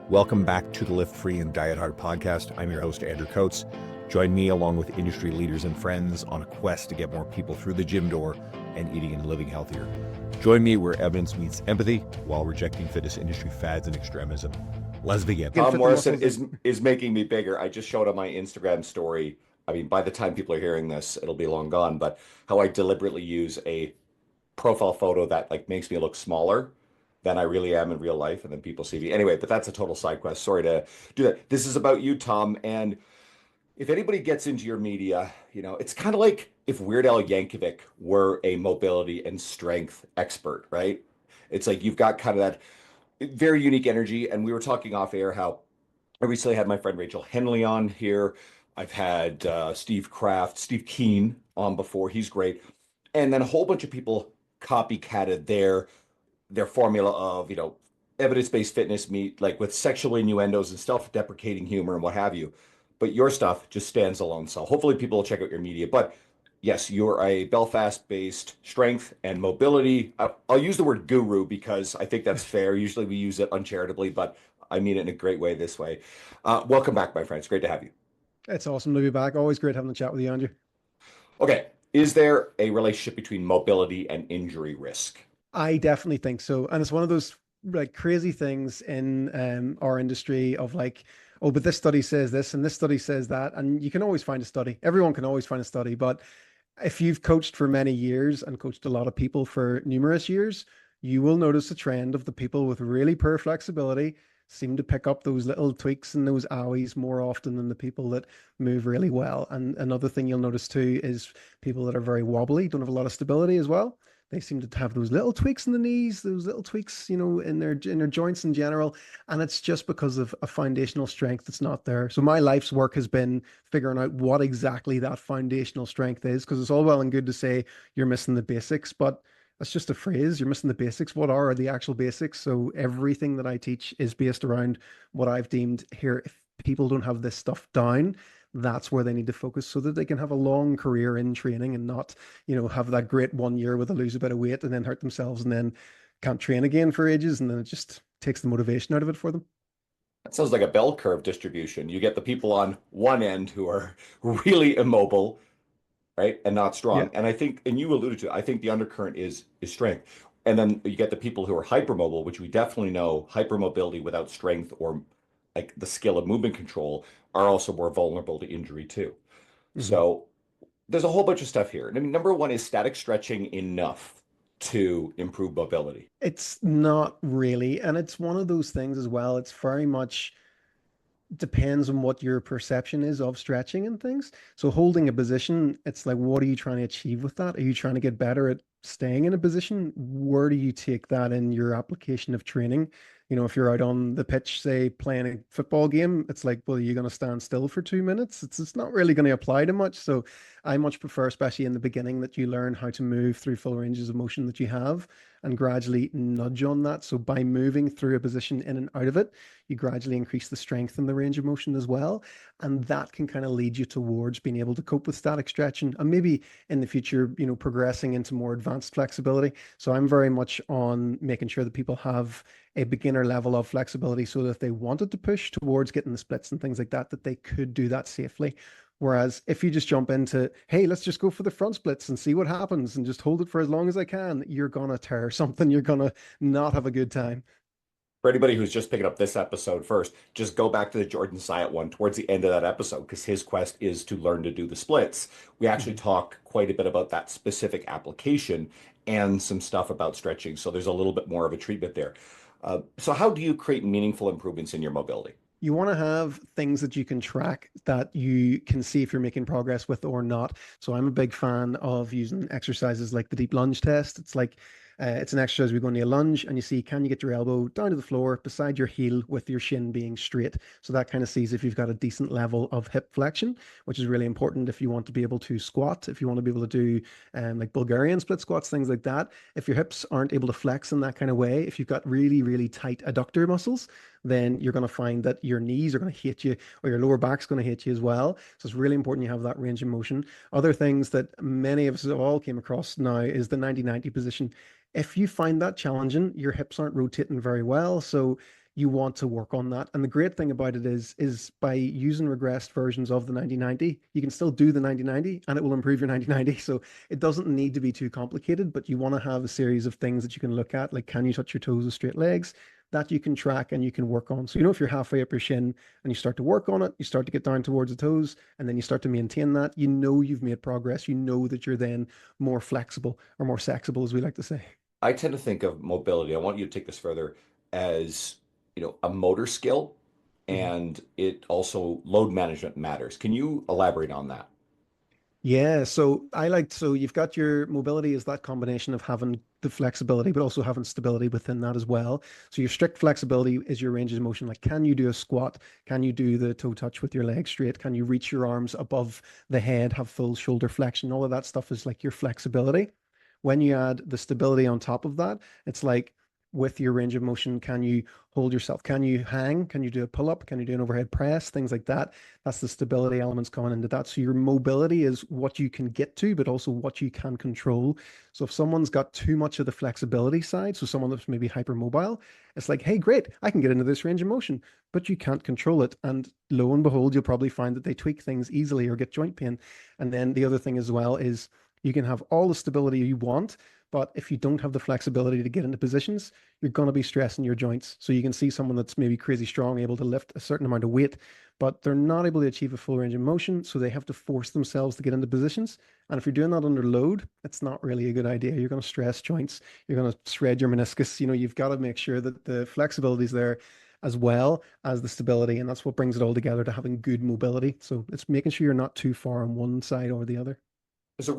Welcome back to the Lift Free and Diet Hard podcast. I'm your host, Andrew Coates. Join me along with industry leaders and friends on a quest to get more people through the gym door and eating and living healthier. Join me where evidence meets empathy while rejecting fitness industry fads and extremism. Let's begin. Tom Morrison is making me bigger. I just showed on my Instagram story. I mean, by the time people are hearing this, it'll be long gone, but how I deliberately use a profile photo that like makes me look smaller than I really am in real life, and then people see me. Anyway, but that's a total side quest. Sorry to do that. This is about you, Tom, and if anybody gets into your media, it's kind of like if Weird Al Yankovic were a mobility and strength expert, right? It's like you've got kind of that very unique energy. And we were talking off air how I recently had my friend Rachel Henley on here. I've had Steve Kraft, Steve Keen on before. He's great. And then a whole bunch of people copycatted their formula of, evidence-based fitness meet like with sexual innuendos and self-deprecating humor and what have you. But your stuff just stands alone. So hopefully people will check out your media. But yes, you're a Belfast-based strength and mobility. I'll use the word guru because I think that's fair. Usually we use it uncharitably, but I mean it in a great way this way. Welcome back, my friends. Great to have you. It's awesome to be back. Always great having a chat with you, Andrew. Okay. Is there a relationship between mobility and injury risk? I definitely think so. And it's one of those like crazy things in our industry of like, oh, but this study says this and this study says that. And you can always find a study. Everyone can always find a study. But if you've coached for many years and coached a lot of people for numerous years, you will notice a trend of the people with really poor flexibility seem to pick up those little tweaks and those owies more often than the people that move really well. And another thing you'll notice too is people that are very wobbly, don't have a lot of stability as well. They seem to have those little tweaks in the knees, those little tweaks, in their joints in general. And it's just because of a foundational strength that's not there. So my life's work has been figuring out what exactly that foundational strength is, because it's all well and good to say you're missing the basics, but that's just a phrase. You're missing the basics. What are the actual basics? So everything that I teach is based around what I've deemed here. If people don't have this stuff down, that's where they need to focus so that they can have a long career in training and not, have that great 1 year where they lose a bit of weight and then hurt themselves and then can't train again for ages. And then it just takes the motivation out of it for them. That sounds like a bell curve distribution. You get the people on one end who are really immobile, right, and not Yeah. strong. And I think, and you alluded to, I think the undercurrent is strength. And then you get the people who are hypermobile, which we definitely know hypermobility without strength or like the skill of movement control are also more vulnerable to injury too. Mhm. So there's a whole bunch of stuff here. I mean, number one, is static stretching enough to improve mobility? It's not really. And it's one of those things as well. It's very much depends on what your perception is of stretching and things. So holding a position, it's like, what are you trying to achieve with that? Are you trying to get better at staying in a position? Where do you take that in your application of training? If you're out on the pitch, say playing a football game, it's like, well, you're going to stand still for 2 minutes. It's not really going to apply to much. So I much prefer, especially in the beginning, that you learn how to move through full ranges of motion that you have and gradually nudge on that. So by moving through a position in and out of it, you gradually increase the strength and the range of motion as well. And that can kind of lead you towards being able to cope with static stretching and maybe in the future, progressing into more advanced flexibility. So I'm very much on making sure that people have a beginner level of flexibility so that if they wanted to push towards getting the splits and things like that, that they could do that safely. Whereas if you just jump into, hey, let's just go for the front splits and see what happens and just hold it for as long as I can, you're going to tear something. You're going to not have a good time. For anybody who's just picking up this episode first, just go back to the Jordan Syatt one towards the end of that episode because his quest is to learn to do the splits. We actually Mhm. talk quite a bit about that specific application and some stuff about stretching. So there's a little bit more of a treatment there. So how do you create meaningful improvements in your mobility? You want to have things that you can track that you can see if you're making progress with or not. So I'm a big fan of using exercises like the deep lunge test. It's like it's an exercise where you go into a lunge and you see, can you get your elbow down to the floor beside your heel with your shin being straight? So that kind of sees if you've got a decent level of hip flexion, which is really important if you want to be able to squat, if you want to be able to do like Bulgarian split squats, things like that. If your hips aren't able to flex in that kind of way, if you've got really, really tight adductor muscles, then you're going to find that your knees are going to hate you or your lower back's going to hate you as well. So it's really important you have that range of motion. Other things that many of us have all came across now is the 90-90 position. If you find that challenging, your hips aren't rotating very well. So you want to work on that. And the great thing about it is by using regressed versions of the 90-90, you can still do the 90-90 and it will improve your 90-90. So it doesn't need to be too complicated, but you want to have a series of things that you can look at, like can you touch your toes with straight legs? That you can track and you can work on. So, if you're halfway up your shin and you start to work on it, you start to get down towards the toes, and then you start to maintain that, you've made progress. You know that you're then more flexible or more sexible, as we like to say. I tend to think of mobility. I want you to take this further as, a motor skill, Mhm. and it also load management matters. Can you elaborate on that? Yeah, so you've got your mobility is that combination of having the flexibility, but also having stability within that as well. So your strict flexibility is your range of motion. Like, can you do a squat? Can you do the toe touch with your legs straight? Can you reach your arms above the head, have full shoulder flexion? All of that stuff is like your flexibility. When you add the stability on top of that, it's like with your range of motion, can you hold yourself? Can you hang? Can you do a pull up? Can you do an overhead press? Things like that. That's the stability elements coming into that. So your mobility is what you can get to, but also what you can control. So if someone's got too much of the flexibility side, so someone that's maybe hypermobile, it's like, hey, great, I can get into this range of motion, but you can't control it. And lo and behold, you'll probably find that they tweak things easily or get joint pain. And then the other thing as well is you can have all the stability you want, but if you don't have the flexibility to get into positions, you're going to be stressing your joints. So you can see someone that's maybe crazy strong, able to lift a certain amount of weight, but they're not able to achieve a full range of motion. So they have to force themselves to get into positions. And if you're doing that under load, it's not really a good idea. You're going to stress joints. You're going to shred your meniscus. You've got to make sure that the flexibility is there as well as the stability. And that's what brings it all together to having good mobility. So it's making sure you're not too far on one side or the other. There's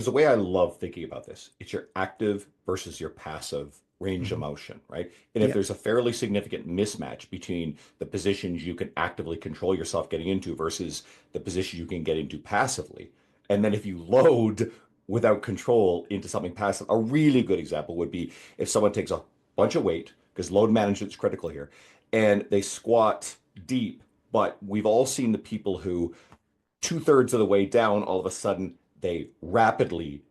a way I love thinking about this. It's your active versus your passive range of Mhm. motion, right? And if Yeah. there's a fairly significant mismatch between the positions you can actively control yourself getting into versus the position you can get into passively, and then if you load without control into something passive, a really good example would be if someone takes a bunch of weight, because load management is critical here, and they squat deep, but we've all seen the people who two-thirds of the way down, all of a sudden they rapidly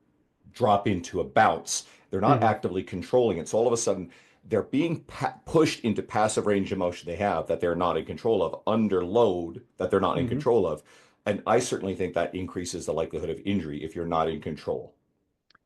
drop into a bounce. They're not Mhm. actively controlling it. So all of a sudden, they're being pushed into passive range of motion they have that they're not in control of, under load that they're not in Mhm. control of. And I certainly think that increases the likelihood of injury if you're not in control.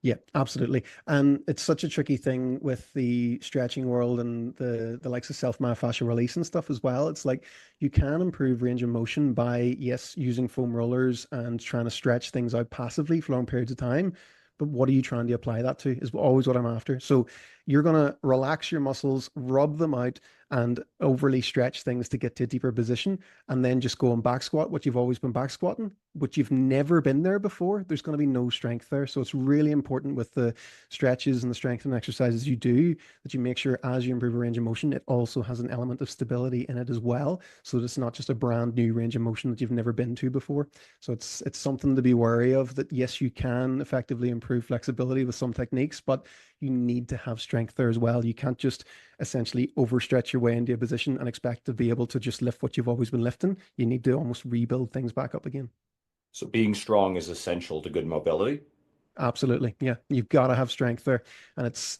Yeah, absolutely. And it's such a tricky thing with the stretching world and the likes of self-myofascial release and stuff as well. It's like you can improve range of motion by, yes, using foam rollers and trying to stretch things out passively for long periods of time. But what are you trying to apply that to is always what I'm after. So you're going to relax your muscles, rub them out, and overly stretch things to get to a deeper position, and then just go and back squat what you've always been back squatting, but you've never been there before. There's going to be no strength there. So it's really important with the stretches and the strengthening exercises you do that you make sure as you improve your range of motion, it also has an element of stability in it as well. So that it's not just a brand new range of motion that you've never been to before. So it's something to be wary of, that yes, you can effectively improve flexibility with some techniques, but you need to have strength there as well. You can't just essentially overstretch your way into a position and expect to be able to just lift what you've always been lifting. You need to almost rebuild things back up again. So being strong is essential to good mobility. Absolutely. Yeah. You've got to have strength there. And it's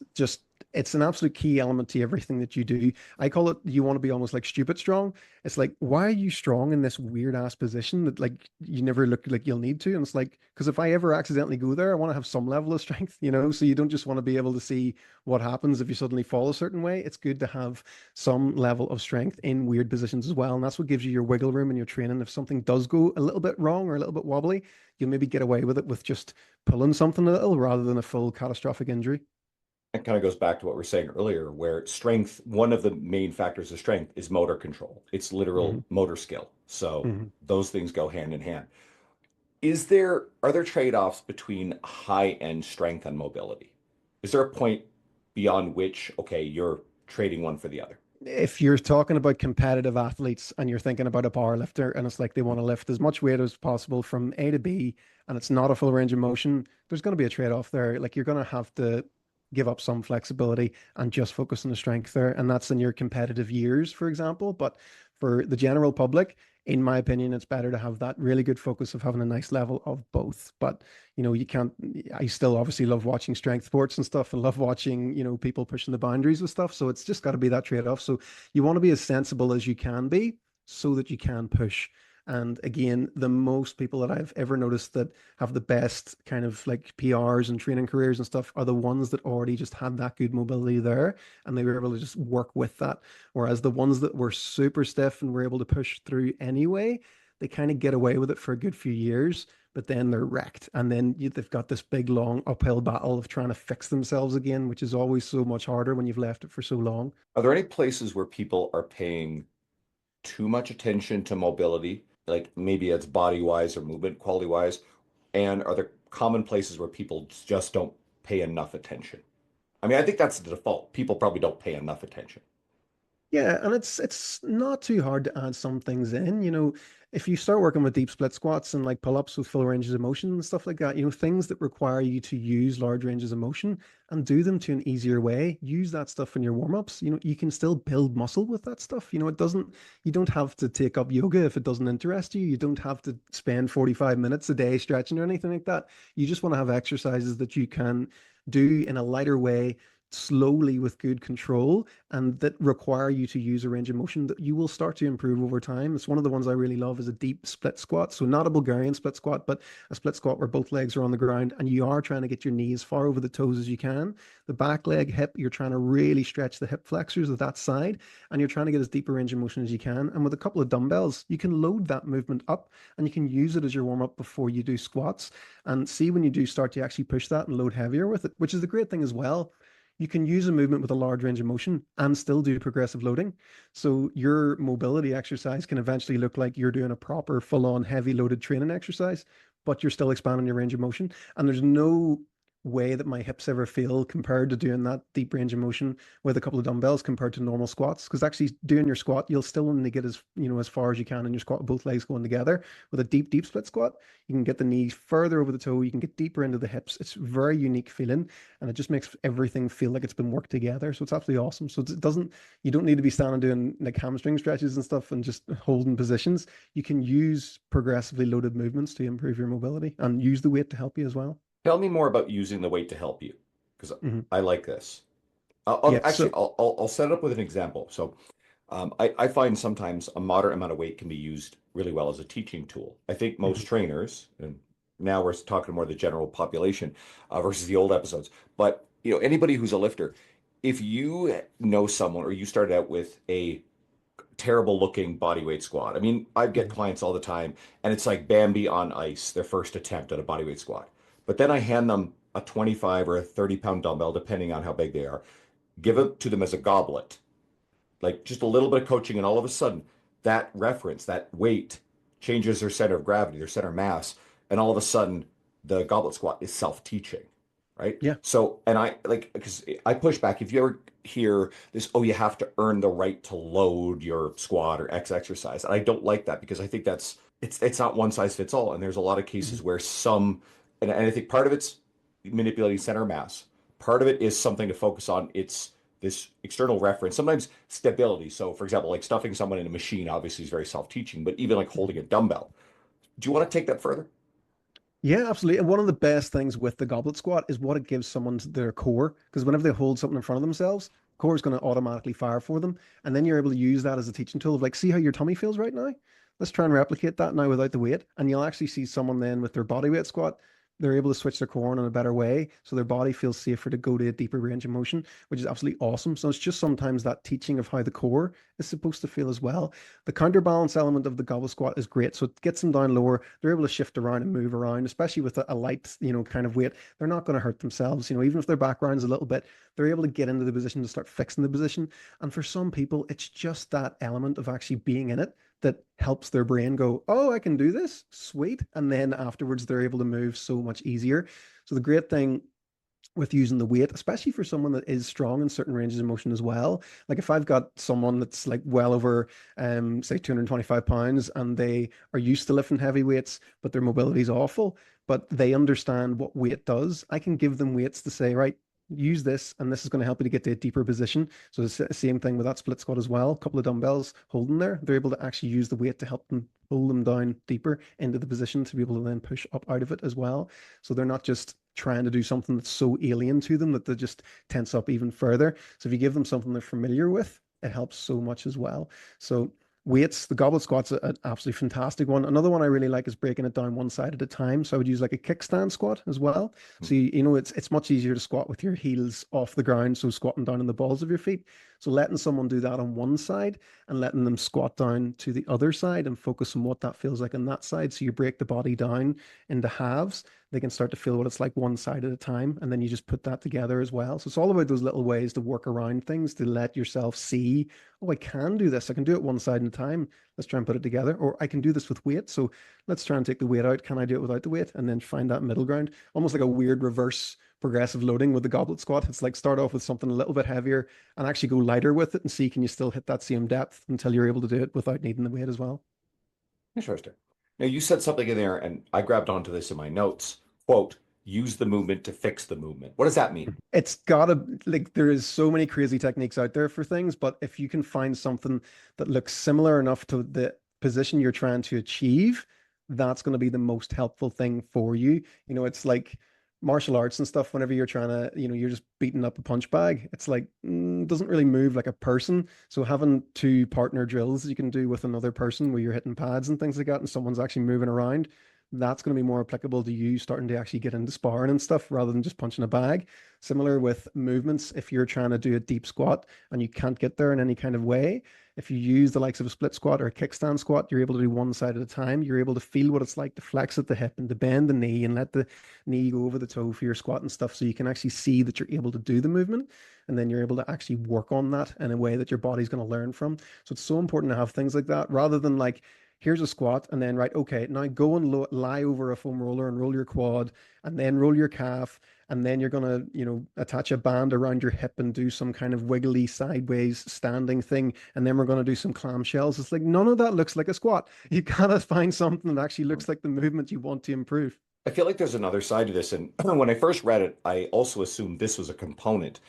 an absolute key element to everything that you do. I call it, you want to be almost like stupid strong. It's like, why are you strong in this weird ass position that like you never look like you'll need to? And it's like, because if I ever accidentally go there, I want to have some level of strength, So you don't just want to be able to see what happens if you suddenly fall a certain way. It's good to have some level of strength in weird positions as well. And that's what gives you your wiggle room in your training. If something does go a little bit wrong or a little bit wobbly, you'll maybe get away with it with just pulling something a little rather than a full catastrophic injury. It kind of goes back to what we were saying earlier, where strength, one of the main factors of strength is motor control. It's Hmm. literal motor skill. So Hmm. those things go hand in hand. Are there trade-offs between high-end strength and mobility? Is there a point beyond which, okay, you're trading one for the other? If you're talking about competitive athletes and you're thinking about a power lifter and it's like they want to lift as much weight as possible from A to B and it's not a full range of motion, there's going to be a trade-off there. Like you're going to have to give up some flexibility and just focus on the strength there. And that's in your competitive years, for example. But for the general public, in my opinion, it's better to have that really good focus of having a nice level of both. But, you can't, I still obviously love watching strength sports and stuff and love watching, people pushing the boundaries with stuff. So it's just got to be that trade-off. So you want to be as sensible as you can be so that you can push. And again, the most people that I've ever noticed that have the best kind of like PRs and training careers and stuff are the ones that already just had that good mobility there and they were able to just work with that. Whereas the ones that were super stiff and were able to push through anyway, they kind of get away with it for a good few years, but then they're wrecked. And then they've got this big, long uphill battle of trying to fix themselves again, which is always so much harder when you've left it for so long. Are there any places where people are paying too much attention to mobility, like maybe it's body wise or movement quality wise? And are there common places where people just don't pay enough attention? I mean, I think that's the default. People probably don't pay enough attention. Yeah, and it's not too hard to add some things in. If you start working with deep split squats and like pull-ups with full ranges of motion and stuff like that, things that require you to use large ranges of motion and do them to an easier way, use that stuff in your warm-ups. You can still build muscle with that stuff. You don't have to take up yoga if it doesn't interest you. You don't have to spend 45 minutes a day stretching or anything like that. You just want to have exercises that you can do in a lighter way slowly with good control and that require you to use a range of motion that you will start to improve over time. It's one of the ones I really love is a deep split squat. So not a Bulgarian split squat, but a split squat where both legs are on the ground and you are trying to get your knees far over the toes as you can. The back leg, hip, you're trying to really stretch the hip flexors of that side and you're trying to get as deep a range of motion as you can. And with a couple of dumbbells, you can load that movement up and you can use it as your warm up before you do squats and see when you do start to actually push that and load heavier with it, which is the great thing as well. You can use a movement with a large range of motion and still do progressive loading. So your mobility exercise can eventually look like you're doing a proper full-on heavy loaded training exercise, but you're still expanding your range of motion. And there's no way that my hips ever feel compared to doing that deep range of motion with a couple of dumbbells compared to normal squats. Because actually doing your squat, you'll still only get as far as you can in your squat with both legs going together. With a deep split squat, you can get the knees further over the toe, you can get deeper into the hips. It's a very unique feeling and it just makes everything feel like it's been worked together. So it's absolutely awesome. So you don't need to be standing doing like hamstring stretches and stuff and just holding positions. You can use progressively loaded movements to improve your mobility and use the weight to help you as well. Tell me more about using the weight to help you, because I like this. Yeah, I'll set it up with an example. So I find sometimes a moderate amount of weight can be used really well as a teaching tool. I think most trainers, and now we're talking more the general population versus the old episodes, but anybody who's a lifter, if you know someone or you started out with a terrible looking body weight squat. I mean, I get clients all the time and it's like Bambi on ice, their first attempt at a body weight squat. But then I hand them a 25 or a 30-pound dumbbell, depending on how big they are, give it to them as a goblet, like just a little bit of coaching, and all of a sudden that reference, that weight changes their center of gravity, their center of mass, and all of a sudden the goblet squat is self-teaching, right? yeah. So, and because I push back, if you ever hear this, oh, you have to earn the right to load your squat or X exercise. And I don't like that because I think it's not one size fits all. And there's a lot of cases where and I think part of it's manipulating center mass. Part of it is something to focus on. It's this external reference, sometimes stability. So for example, like stuffing someone in a machine obviously is very self-teaching, but even like holding a dumbbell. Do you want to take that further? Yeah, absolutely. And one of the best things with the goblet squat is what it gives someone to their core. Because whenever they hold something in front of themselves, core is going to automatically fire for them. And then you're able to use that as a teaching tool of like, see how your tummy feels right now? Let's try and replicate that now without the weight. And you'll actually see someone then with their body weight squat, they're able to switch their core on in a better way. So their body feels safer to go to a deeper range of motion, which is absolutely awesome. So it's just sometimes that teaching of how the core is supposed to feel as well. The counterbalance element of the goblet squat is great. So it gets them down lower. They're able to shift around and move around, especially with a light, kind of weight. They're not going to hurt themselves. Even if their background's a little bit, they're able to get into the position to start fixing the position. And for some people, it's just that element of actually being in it that helps their brain go, oh, I can do this, sweet. And then afterwards, they're able to move so much easier. So the great thing with using the weight, especially for someone that is strong in certain ranges of motion as well. Like if I've got someone that's like well over, say 225 pounds and they are used to lifting heavy weights, but their mobility is awful, but they understand what weight does. I can give them weights to say, right, use this, and this is going to help you to get to a deeper position. So it's the same thing with that split squat as well. A couple of dumbbells holding there, they're able to actually use the weight to help them pull them down deeper into the position to be able to then push up out of it as well. So they're not just trying to do something that's so alien to them that they just tense up even further. So if you give them something they're familiar with, it helps so much as well. So weights, the goblet squat's an absolutely fantastic one. Another one I really like is breaking it down one side at a time. So I would use like a kickstand squat as well. So you know it's much easier to squat with your heels off the ground, so squatting down on the balls of your feet. So letting someone do that on one side and letting them squat down to the other side and focus on what that feels like on that side. So you break the body down into halves. They can start to feel what it's like one side at a time, and then you just put that together as well. So it's all about those little ways to work around things, to let yourself see, oh, I can do this. I can do it one side at a time. Let's try and put it together. Or I can do this with weight. So let's try and take the weight out. Can I do it without the weight? And then find that middle ground, almost like a weird reverse progressive loading with the goblet squat. It's like start off with something a little bit heavier and actually go lighter with it and see, can you still hit that same depth until you're able to do it without needing the weight as well. Interesting. Now, you said something in there, and I grabbed onto this in my notes. Quote, use the movement to fix the movement. What does that mean? It's gotta, like, there is so many crazy techniques out there for things, but if you can find something that looks similar enough to the position you're trying to achieve, that's going to be the most helpful thing for you. You know, it's like martial arts and stuff. Whenever you're trying to, you know, you're just beating up a punch bag, it's like doesn't really move like a person. So having two partner drills you can do with another person where you're hitting pads and things like that, and someone's actually moving around, that's going to be more applicable to you starting to actually get into sparring and stuff rather than just punching a bag. Similar with movements, if you're trying to do a deep squat and you can't get there in any kind of way, if you use the likes of a split squat or a kickstand squat, you're able to do one side at a time. You're able to feel what it's like to flex at the hip and to bend the knee and let the knee go over the toe for your squat and stuff. So you can actually see that you're able to do the movement, and then you're able to actually work on that in a way that your body's going to learn from. So it's so important to have things like that rather than like, here's a squat, and then, right, okay, now go and lie over a foam roller and roll your quad, and then roll your calf, and then you're going to, you know, attach a band around your hip and do some kind of wiggly sideways standing thing, and then we're going to do some clamshells. It's like, none of that looks like a squat. You gotta find something that actually looks like the movement you want to improve. I feel like there's another side to this. And when I first read it, I also assumed this was a component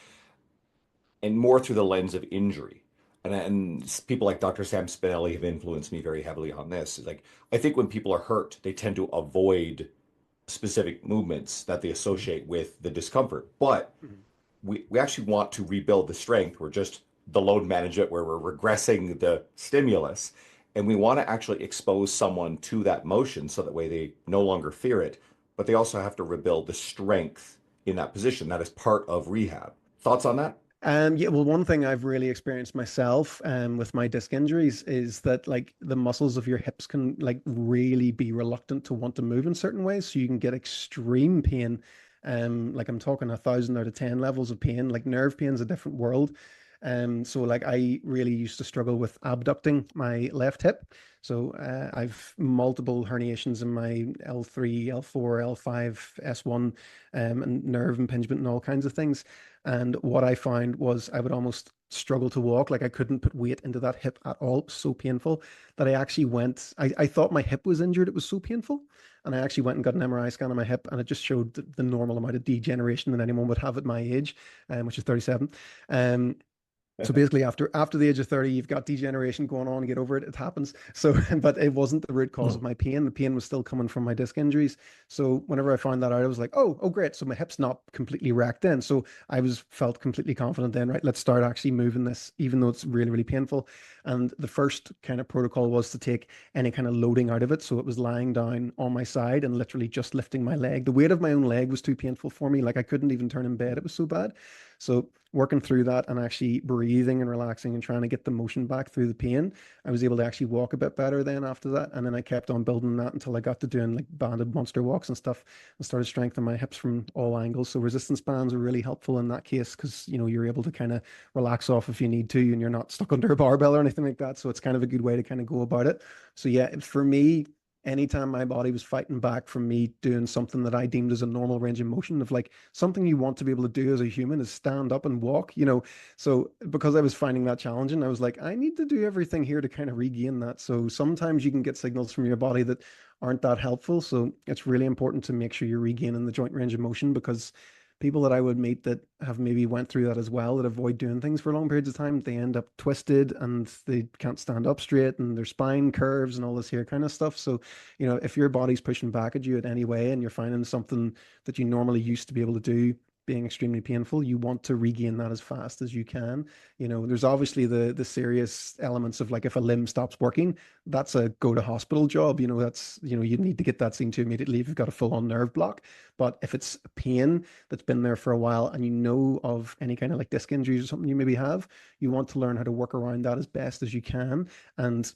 and more through the lens of injury. And people like Dr. Sam Spinelli have influenced me very heavily on this. Like, I think when people are hurt, they tend to avoid specific movements that they associate with the discomfort. But Mhm. we actually want to rebuild the strength. We're just the load management where we're regressing the stimulus. And we want to actually expose someone to that motion so that way they no longer fear it. But they also have to rebuild the strength in that position. That is part of rehab. Thoughts on that? Yeah, well, one thing I've really experienced myself with my disc injuries is that like the muscles of your hips can like really be reluctant to want to move in certain ways. So you can get extreme pain. Like I'm talking 1,000 out of 10 levels of pain. Like nerve pain is a different world. So like I really used to struggle with abducting my left hip. So I've multiple herniations in my L3, L4, L5, S1, and nerve impingement and all kinds of things. And what I found was I would almost struggle to walk. Like I couldn't put weight into that hip at all. It was so painful that I actually went, I thought my hip was injured. It was so painful. And I actually went and got an MRI scan on my hip, and it just showed the normal amount of degeneration that anyone would have at my age, which is 37. Um, so basically, after the age of 30, you've got degeneration going on. Get over it; it happens. So, but it wasn't the root cause of my pain. The pain was still coming from my disc injuries. So, whenever I found that out, I was like, "Oh, great! So my hip's not completely wrecked then." So I was felt completely confident then. Right, let's start actually moving this, even though it's really, really painful. And the first kind of protocol was to take any kind of loading out of it. So it was lying down on my side and literally just lifting my leg. The weight of my own leg was too painful for me. Like I couldn't even turn in bed. It was so bad. So working through that and actually breathing and relaxing and trying to get the motion back through the pain, I was able to actually walk a bit better then after that. And then I kept on building that until I got to doing like banded monster walks and stuff and started strengthening my hips from all angles. So resistance bands are really helpful in that case because, you know, you're able to kind of relax off if you need to and you're not stuck under a barbell or anything like that. So it's kind of a good way to kind of go about it. So yeah, for me, anytime my body was fighting back from me doing something that I deemed as a normal range of motion of like something you want to be able to do as a human is stand up and walk, you know. So because I was finding that challenging, I was like, I need to do everything here to kind of regain that. So sometimes you can get signals from your body that aren't that helpful. So it's really important to make sure you're regaining the joint range of motion because people that I would meet that have maybe went through that as well, that avoid doing things for long periods of time, they end up twisted and they can't stand up straight and their spine curves and all this here kind of stuff. So, you know, if your body's pushing back at you in any way and you're finding something that you normally used to be able to do being extremely painful, you want to regain that as fast as you can. You know, there's obviously the serious elements of like if a limb stops working, that's a go to hospital job. You know, that's, you know, you need to get that seen to immediately if you've got a full on nerve block. But if it's pain that's been there for a while and you know of any kind of like disc injuries or something you maybe have, you want to learn how to work around that as best as you can. And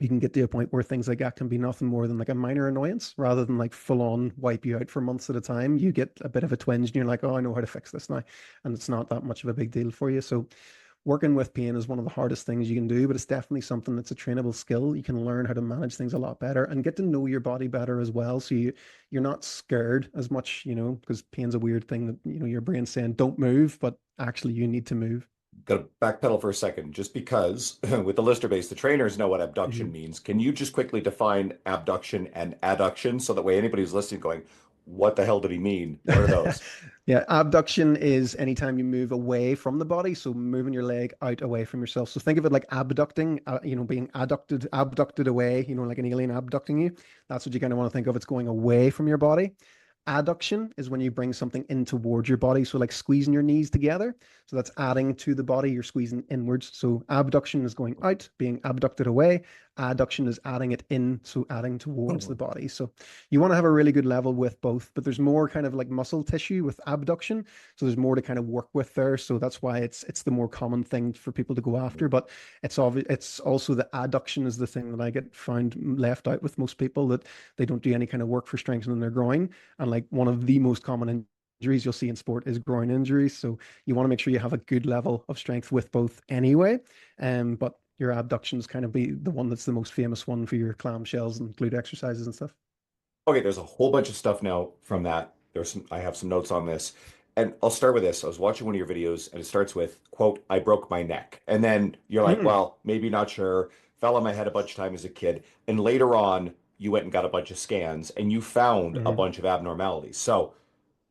you can get to a point where things like that can be nothing more than like a minor annoyance rather than like full on wipe you out for months at a time. You get a bit of a twinge and you're like, oh, I know how to fix this now. And it's not that much of a big deal for you. So working with pain is one of the hardest things you can do, but it's definitely something that's a trainable skill. You can learn how to manage things a lot better and get to know your body better as well. So you're not scared as much, you know, because pain's a weird thing that, you know, your brain's saying don't move, but actually you need to move. Got to backpedal for a second, just because with the lister base, the trainers know what abduction Mhm. means. Can you just quickly define abduction and adduction so that way anybody who's listening going, what the hell did he mean? What are those? Yeah, abduction is anytime you move away from the body, so moving your leg out away from yourself. So think of it like abducting, you know, being abducted away, you know, like an alien abducting you. That's what you kind of want to think of. It's going away from your body. Adduction is when you bring something in towards your body. So like squeezing your knees together. So that's adding to the body. You're squeezing inwards. So abduction is going out, being abducted away. Adduction is adding it in, so adding towards the body. So you want to have a really good level with both, but there's more kind of like muscle tissue with abduction. So there's more to kind of work with there. So that's why it's the more common thing for people to go after. But it's obvious it's also the adduction is the thing that I get found left out with most people, that they don't do any kind of work for strengthening their groin. And like one of the most common injuries you'll see in sport is groin injuries. So you want to make sure you have a good level of strength with both anyway. But your abductions kind of be the one that's the most famous one for your clamshells and glute exercises and stuff. Okay, there's a whole bunch of stuff now from that. I have some notes on this. And I'll start with this. I was watching one of your videos and it starts with, quote, I broke my neck. And then you're like, Mm, well, maybe not sure. Fell on my head a bunch of times as a kid. And later on, you went and got a bunch of scans and you found a mhm. bunch of abnormalities. So,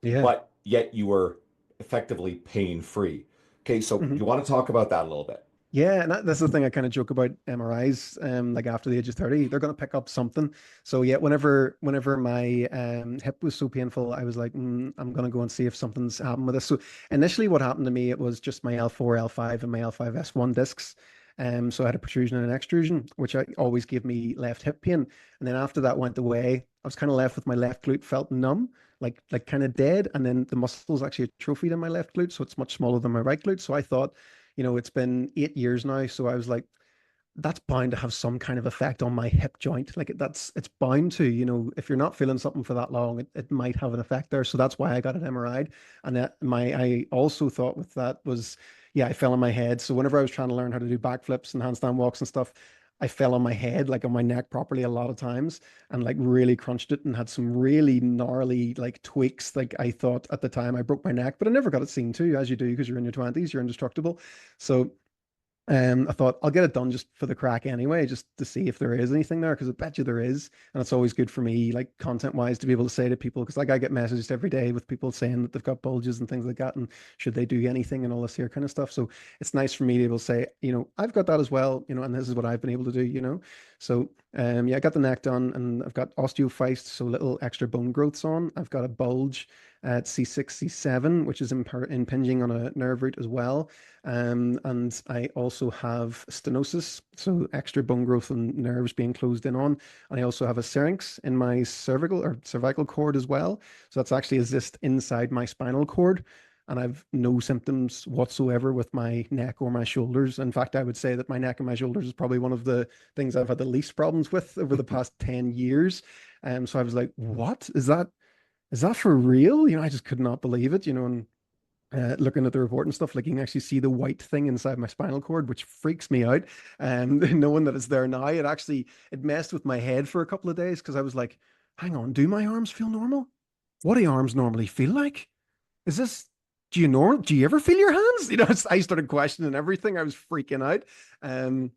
Yeah. but yet you were effectively pain free. Okay, so Mhm. you want to talk about that a little bit? Yeah, and that's the thing I kind of joke about MRIs. Like after the age of 30, they're going to pick up something. So yeah, whenever my hip was so painful, I was like, I'm going to go and see if something's happened with this. So initially, what happened to me, it was just my L4, L5, and my L5S1 discs. So I had a protrusion and an extrusion, which always gave me left hip pain. And then after that went away, I was kind of left with my left glute felt numb, like kind of dead. And then the muscle's actually atrophied in my left glute, so it's much smaller than my right glute. So I thought, you know, it's been 8 years now. So I was like, that's bound to have some kind of effect on my hip joint. Like it's bound to, you know, if you're not feeling something for that long, it might have an effect there. So that's why I got it MRI'd. And I also thought with that was, yeah, I fell on my head. So whenever I was trying to learn how to do backflips and handstand walks and stuff, I fell on my head, like on my neck properly a lot of times and like really crunched it and had some really gnarly like tweaks. Like I thought at the time I broke my neck, but I never got it seen to, as you do, because you're in your 20s, you're indestructible. So I thought I'll get it done just for the crack anyway, just to see if there is anything there, because I bet you there is. And it's always good for me, like content wise, to be able to say to people, because like I get messages every day with people saying that they've got bulges and things like that, and should they do anything and all this here kind of stuff. So it's nice for me to be able to say, you know, I've got that as well, you know, and this is what I've been able to do, you know. So yeah, I got the neck done and I've got osteophyte, so little extra bone growths on. I've got a bulge at C6, C7, which is impinging on a nerve root as well. And I also have stenosis, so extra bone growth and nerves being closed in on. And I also have a syrinx in my cervical cord as well. So that's actually a cyst inside my spinal cord. And I've no symptoms whatsoever with my neck or my shoulders. In fact, I would say that my neck and my shoulders is probably one of the things I've had the least problems with over the past 10 years. So I was like, what is that for real? You know, I just could not believe it, you know, and looking at the report and stuff, like you can actually see the white thing inside my spinal cord, which freaks me out. And knowing that it's there now, it messed with my head for a couple of days because I was like, hang on, do my arms feel normal? What do arms normally feel like? Is this do you ever feel your hands? You know, I started questioning everything. I was freaking out. Um,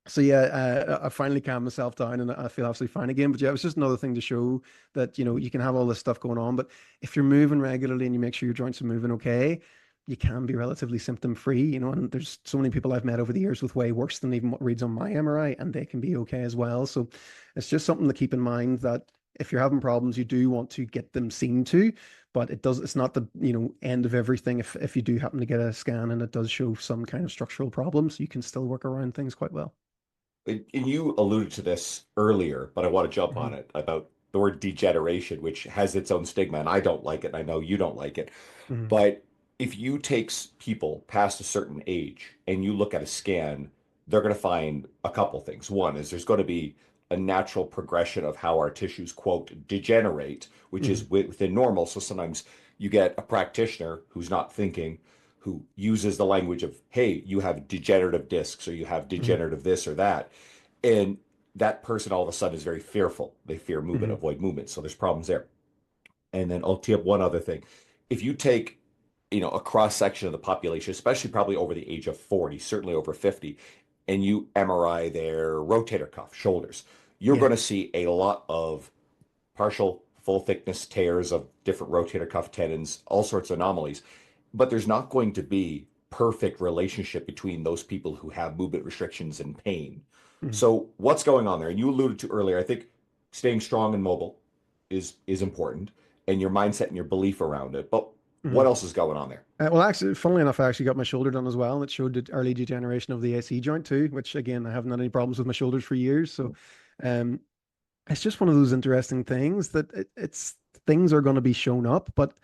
So yeah, I finally calmed myself down and I feel absolutely fine again. But yeah, it was just another thing to show that, you can have all this stuff going on, but if you're moving regularly and you make sure your joints are moving okay, you can be relatively symptom free. And there's so many people I've met over the years with way worse than even what reads on my MRI, and they can be okay as well. So it's just something to keep in mind that if you're having problems, you do want to get them seen to, but it's not the end of everything. If you do happen to get a scan and it does show some kind of structural problems, you can still work around things quite well. And you alluded to this earlier, but I want to jump on Mhm. it about the word degeneration, which has its own stigma, and I don't like it, and I know you don't like it. Mhm. But if you take people past a certain age and you look at a scan, they're going to find a couple things. One is there's going to be a natural progression of how our tissues, quote, degenerate, which is Mhm. within normal. So sometimes you get a practitioner who's not thinking, who uses the language of, hey, you have degenerative discs or you have Mhm. degenerative this or that. And that person all of a sudden is very fearful. They fear movement, Mhm. avoid movement. So there's problems there. And then I'll tee up one other thing. If you take, a cross section of the population, especially probably over the age of 40, certainly over 50, and you MRI their rotator cuff, shoulders, you're Yeah. going to see a lot of partial full thickness tears of different rotator cuff tendons, all sorts of anomalies. But there's not going to be perfect relationship between those people who have movement restrictions and pain. Mhm. So what's going on there? And you alluded to earlier, I think staying strong and mobile is important, and your mindset and your belief around it. But what Mhm. else is going on there? Well, actually, funnily enough, I actually got my shoulder done as well, and it showed the early degeneration of the AC joint too, which again, I haven't had any problems with my shoulders for years. So, um, it's just one of those interesting things that it's things are going to be shown up, but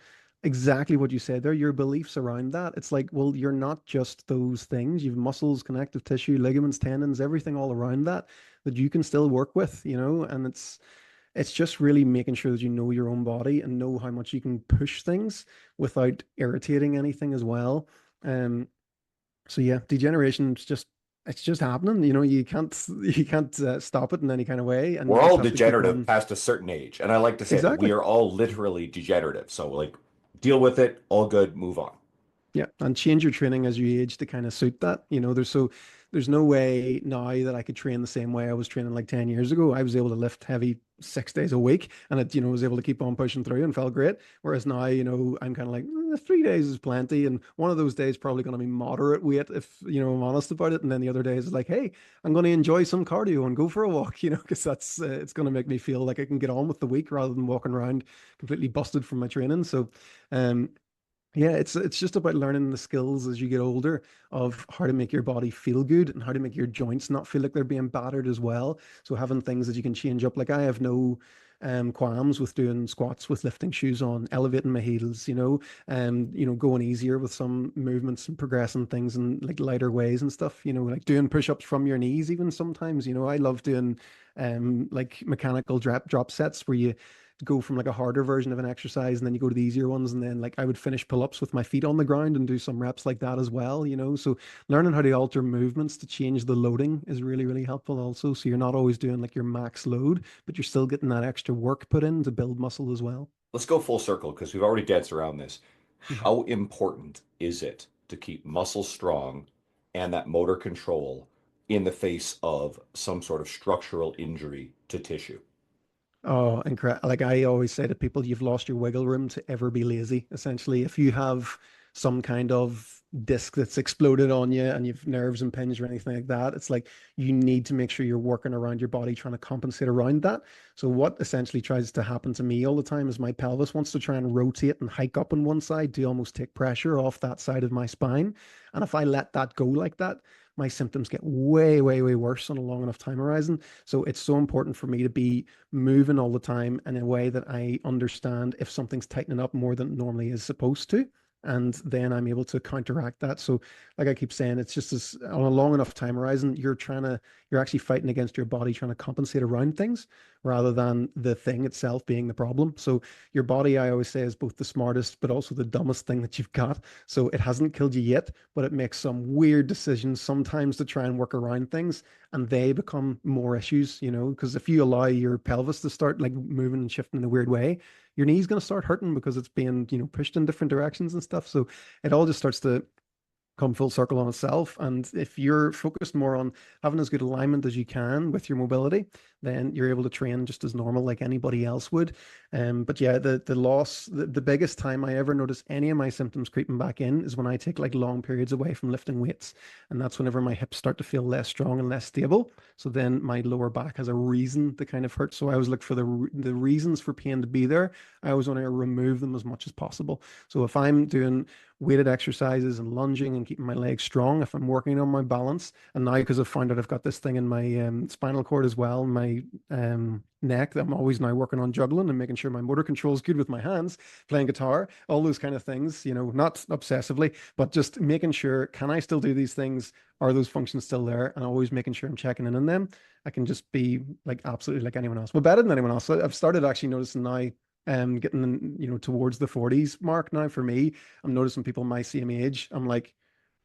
exactly what you said there, your beliefs around that. It's like, well, you're not just those things. You've muscles, connective tissue, ligaments, tendons, everything all around that you can still work with, and it's just really making sure that you know your own body and know how much you can push things without irritating anything as well. Um, so yeah, degeneration is just it's just happening. You can't stop it in any kind of way, and you We're just all have to keep degenerative on. past a certain age. And I like to say that we Exactly. are all literally degenerative. So, like, deal with it, all good, move on. Yeah, and change your training as you age to kind of suit that. There's no way now that I could train the same way I was training like 10 years ago. I was able to lift heavy 6 days a week and it was able to keep on pushing through and felt great. Whereas now, I'm kind of like 3 days is plenty. And one of those days probably going to be moderate weight if I'm honest about it. And then the other days is like, hey, I'm going to enjoy some cardio and go for a walk, because it's going to make me feel like I can get on with the week rather than walking around completely busted from my training. So, um, yeah, it's just about learning the skills as you get older of how to make your body feel good and how to make your joints not feel like they're being battered as well. So having things that you can change up, like I have no qualms with doing squats with lifting shoes on, elevating my heels, and going easier with some movements and progressing things in like lighter ways and stuff, like doing push-ups from your knees even sometimes. I love doing like mechanical drop sets where you go from like a harder version of an exercise and then you go to the easier ones and then like I would finish pull-ups with my feet on the ground and do some reps like that as well. So learning how to alter movements to change the loading is really, really helpful also. So you're not always doing like your max load, but you're still getting that extra work put in to build muscle as well. Let's go full circle because we've already danced around this. Mhm. How important is it to keep muscle strong and that motor control in the face of some sort of structural injury to tissue? Oh, incredible. Like I always say to people, you've lost your wiggle room to ever be lazy. Essentially, if you have some kind of disc that's exploded on you and you've nerves impinged or anything like that, it's like you need to make sure you're working around your body trying to compensate around that. So what essentially tries to happen to me all the time is my pelvis wants to try and rotate and hike up on one side to almost take pressure off that side of my spine. And if I let that go like that, my symptoms get way, way, way worse on a long enough time horizon. So it's so important for me to be moving all the time in a way that I understand if something's tightening up more than it normally is supposed to. And then I'm able to counteract that. So, like I keep saying, it's just as on a long enough time horizon, you're actually fighting against your body, trying to compensate around things rather than the thing itself being the problem. So, your body, I always say, is both the smartest, but also the dumbest thing that you've got. So, it hasn't killed you yet, but it makes some weird decisions sometimes to try and work around things and they become more issues, because if you allow your pelvis to start like moving and shifting in a weird way, your knee's going to start hurting because it's being pushed in different directions and stuff. So it all just starts to come full circle on itself. And if you're focused more on having as good alignment as you can with your mobility, then you're able to train just as normal like anybody else would. But yeah, the biggest time I ever notice any of my symptoms creeping back in is when I take like long periods away from lifting weights. And that's whenever my hips start to feel less strong and less stable. So then my lower back has a reason to kind of hurt. So I always look for the reasons for pain to be there. I always want to remove them as much as possible. So if I'm doing weighted exercises and lunging and keeping my legs strong, if I'm working on my balance, and now because I've found out I've got this thing in my spinal cord as well, my neck, I'm always now working on juggling and making sure my motor control is good with my hands, playing guitar, all those kind of things, not obsessively, but just making sure, can I still do these things? Are those functions still there? And always making sure I'm checking in on them. I can just be like absolutely like anyone else, but better than anyone else. So I've started actually noticing now, getting towards the 40s mark now for me. I'm noticing people my same age. I'm like,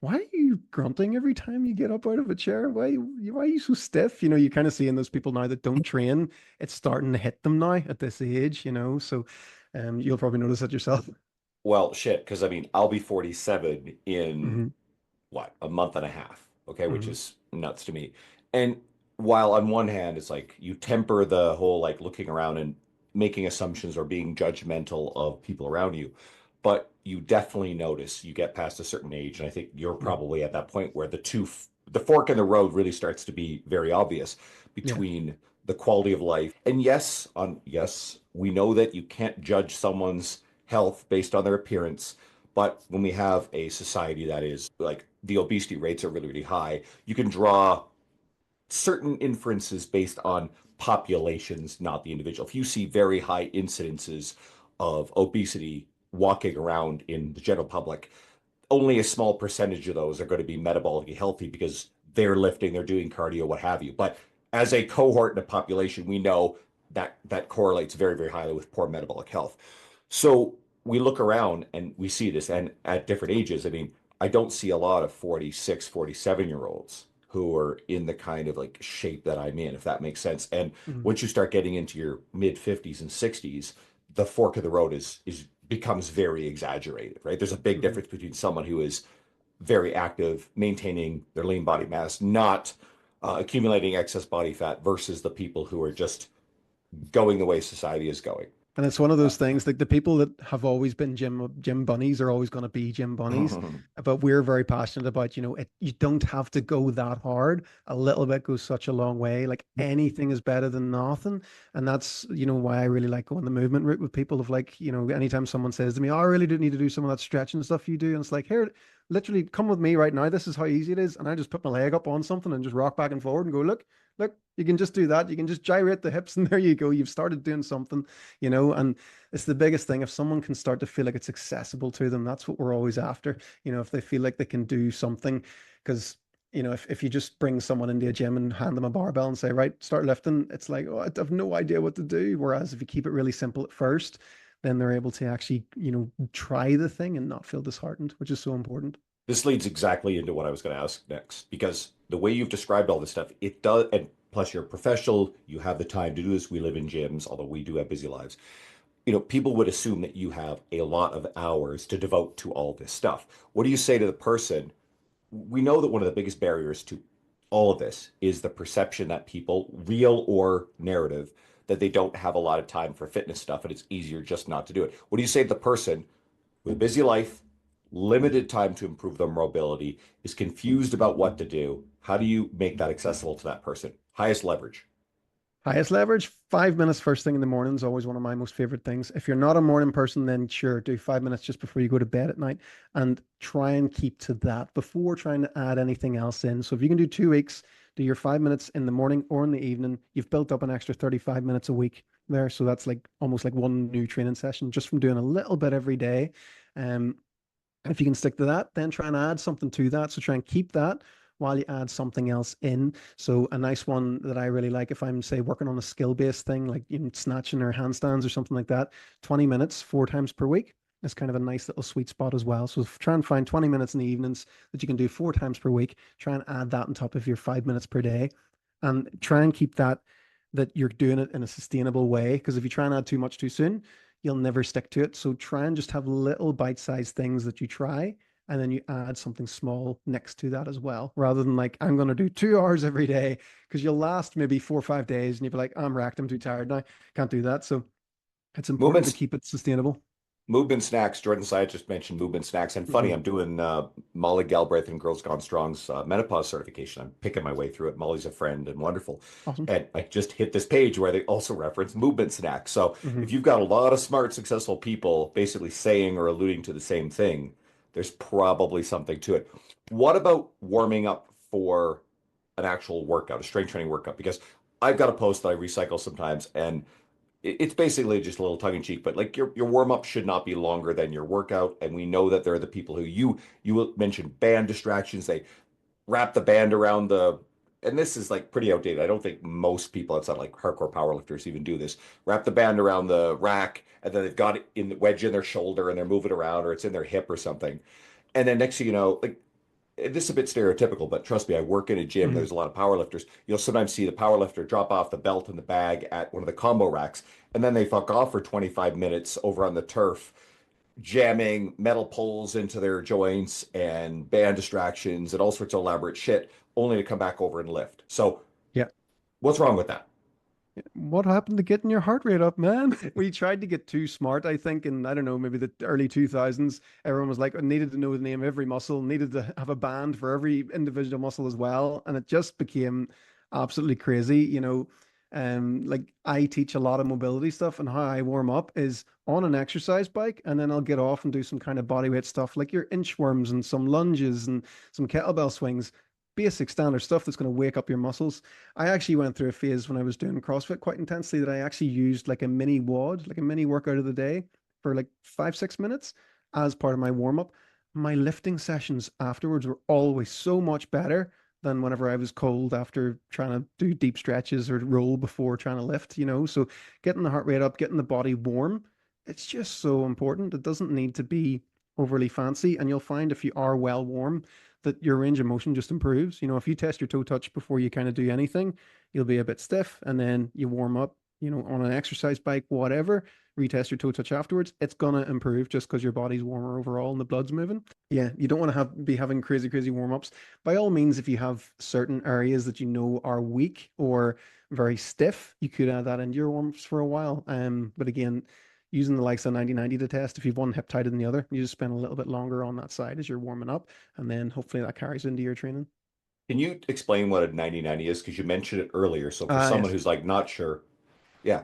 why are you grunting every time you get up out of a chair? Why are you so stiff? You kind of seeing those people now that don't train. It's starting to hit them now at this age. So you'll probably notice it yourself. Well, shit, because I mean, I'll be 47 in Hmm. what, a month and a half, okay, which Hmm. is nuts to me. And while on one hand, it's like you temper the whole like looking around and making assumptions or being judgmental of people around you, but you definitely notice you get past a certain age, and I think you're Yeah. probably at that point where the fork in the road really starts to be very obvious Yeah. between the quality of life. And yes, we know that you can't judge someone's health based on their appearance. But when we have a society that is like the obesity rates are really, really high, you can draw certain inferences based on populations, not the individual. If you see very high incidences of obesity walking around in the general public, only a small percentage of those are going to be metabolically healthy because they're lifting, they're doing cardio, what have you. But as a cohort in a population, we know that that correlates very, very highly with poor metabolic health. So we look around and we see this, and at different ages, I mean, I don't see a lot of 46, 47 year olds who are in the kind of like shape that I'm in, if that makes sense. And Hmm. once you start getting into your mid 50s and 60s, the fork of the road is becomes very exaggerated, right? There's a big Hmm. difference between someone who is very active, maintaining their lean body mass, not accumulating excess body fat, versus the people who are just going the way society is going. And it's one of those things like the people that have always been gym bunnies are always going to be gym bunnies. But we're very passionate about, you don't have to go that hard. A little bit goes such a long way. Like anything is better than nothing. And that's, why I really like going the movement route with people of like, anytime someone says to me, oh, I really do need to do some of that stretching stuff you do. And it's like, here, literally come with me right now. This is how easy it is. And I just put my leg up on something and just rock back and forward and go, look, you can just do that. You can just gyrate the hips and there you go. You've started doing something, and it's the biggest thing. If someone can start to feel like it's accessible to them, that's what we're always after. If they feel like they can do something, because if you just bring someone into a gym and hand them a barbell and say, right, start lifting, it's like, oh, I have no idea what to do. Whereas if you keep it really simple at first, then they're able to actually, try the thing and not feel disheartened, which is so important. This leads exactly into what I was going to ask next, because the way you've described all this stuff, it does, and plus you're a professional, you have the time to do this. We live in gyms, although we do have busy lives. People would assume that you have a lot of hours to devote to all this stuff. What do you say to the person? We know that one of the biggest barriers to all of this is the perception that people, real or narrative, that they don't have a lot of time for fitness stuff and it's easier just not to do it. What do you say to the person with a busy life, limited time to improve their mobility, is confused about what to do? How do you make that accessible to that person? Highest leverage. Highest leverage, 5 minutes first thing in the morning is always one of my most favorite things. If you're not a morning person, then sure, do 5 minutes just before you go to bed at night and try and keep to that before trying to add anything else in. So if you can do 2 weeks, do your 5 minutes in the morning or in the evening, you've built up an extra 35 minutes a week there. So that's like almost like one new training session just from doing a little bit every day. Um, if you can stick to that, then try and add something to that. So try and keep that while you add something else in. So a nice one that I really like, if I'm say working on a skill-based thing, like snatching or handstands or something like that, 20 minutes 4 times per week is kind of a nice little sweet spot as well. So try and find 20 minutes in the evenings that you can do 4 times per week. Try and add that on top of your 5 minutes per day, and try and keep that you're doing it in a sustainable way. Because if you try and add too much too soon, you'll never stick to it. So try and just have little bite-sized things that you try, and then you add something small next to that as well, rather than like, I'm going to do 2 hours every day, because you'll last maybe 4 or 5 days and you'll be like, I'm racked, I'm too tired now, can't do that. So it's important to Movements, keep it sustainable. movement snacks. Jordan Syatt just mentioned movement snacks. And funny, Mhm. I'm doing Molly Galbraith and Girls Gone Strong's menopause certification. I'm picking my way through it. Molly's a friend and wonderful. Awesome. And I just hit this page where they also reference movement snacks. So Hmm. if you've got a lot of smart, successful people basically saying or alluding to the same thing, there's probably something to it. What about warming up for an actual workout, a strength training workout? Because I've got a post that I recycle sometimes, and it's basically just a little tongue in cheek, but like your warm up should not be longer than your workout. And we know that there are the people who you mentioned band distractions. They wrap the band around the, and this is like pretty outdated. I don't think most people outside like hardcore powerlifters even do this. Wrap the band around the rack, and then they've got it in the wedge in their shoulder, and they're moving around, or it's in their hip or something. And then next thing you know, like this is a bit stereotypical, but trust me, I work in a gym. Hmm. There's a lot of power lifters. You'll sometimes see the power lifter drop off the belt and the bag at one of the combo racks, and then they fuck off for 25 minutes over on the turf, jamming metal poles into their joints and band distractions and all sorts of elaborate shit, only to come back over and lift. So, Yeah. what's wrong with that? What happened to getting your heart rate up, man? We tried to get too smart, I think, in, I don't know, maybe the early 2000s. Everyone was like, I needed to know the name of every muscle, needed to have a band for every individual muscle as well. And it just became absolutely crazy. Like I teach a lot of mobility stuff, and how I warm up is on an exercise bike, and then I'll get off and do some kind of body weight stuff like your inchworms and some lunges and some kettlebell swings, basic standard stuff that's going to wake up your muscles. I actually went through a phase when I was doing CrossFit quite intensely that I actually used like a mini WOD, like a mini workout of the day for like 5, 6 minutes as part of my warm up. My lifting sessions afterwards were always so much better than whenever I was cold after trying to do deep stretches or roll before trying to lift. So getting the heart rate up, getting the body warm, it's just so important. It doesn't need to be overly fancy. And you'll find if you are well warm, that your range of motion just improves. If you test your toe touch before you kind of do anything, you'll be a bit stiff, and then you warm up, on an exercise bike, whatever, retest your toe touch afterwards, it's gonna improve just because your body's warmer overall and the blood's moving. Yeah, you don't want to be having crazy, crazy warm-ups. By all means, if you have certain areas that you know are weak or very stiff, you could add that into your warm-ups for a while. But again, using the likes of 90-90 to test, if you've one hip tighter than the other, you just spend a little bit longer on that side as you're warming up, and then hopefully that carries into your training. Can you explain what a 90-90 is? Because you mentioned it earlier. So for someone Yes. who's like not sure, yeah.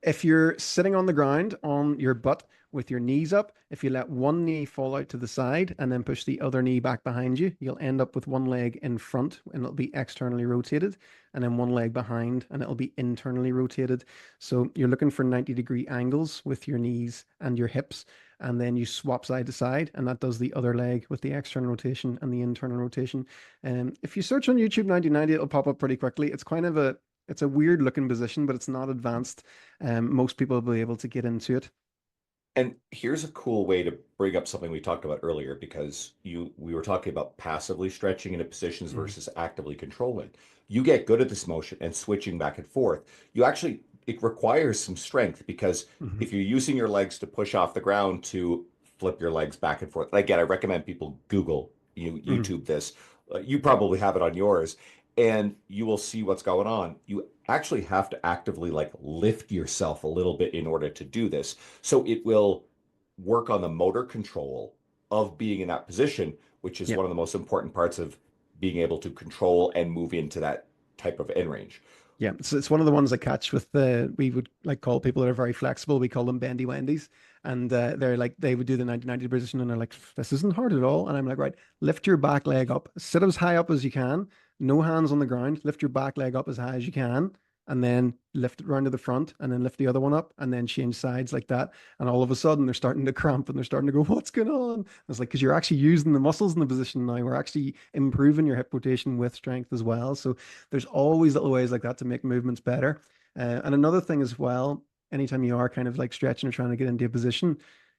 If you're sitting on the ground on your butt with your knees up, if you let one knee fall out to the side and then push the other knee back behind you, you'll end up with one leg in front and it'll be externally rotated, and then one leg behind and it'll be internally rotated. So you're looking for 90-degree angles with your knees and your hips, and then you swap side to side, and that does the other leg with the external rotation and the internal rotation. And if you search on YouTube 90-90, it'll pop up pretty quickly. It's a weird looking position, but it's not advanced. Most people will be able to get into it. And here's a cool way to bring up something we talked about earlier, because we were talking about passively stretching into positions Mhm. versus actively controlling. You get good at this motion and switching back and forth. It requires some strength, because Mhm. if you're using your legs to push off the ground to flip your legs back and forth, again, I recommend people Google, Mhm. YouTube this. You probably have it on yours, and you will see what's going on. You actually have to actively like lift yourself a little bit in order to do this. So it will work on the motor control of being in that position, which is Yeah. one of the most important parts of being able to control and move into that type of end range. Yeah. It's one of the ones I catch with we would like call people that are very flexible. We call them bendy wendies. And they're like, they would do the 90-90 position and they're like, this isn't hard at all. And I'm like, right, lift your back leg up, sit as high up as you can, no hands on the ground, lift your back leg up as high as you can, and then lift it round to the front and then lift the other one up and then change sides like that. And all of a sudden they're starting to cramp and they're starting to go, what's going on? It's like, because you're actually using the muscles in the position now. We're actually improving your hip rotation with strength as well. So there's always little ways like that to make movements better. And another thing as well, anytime you are kind of like stretching or trying to get into a position,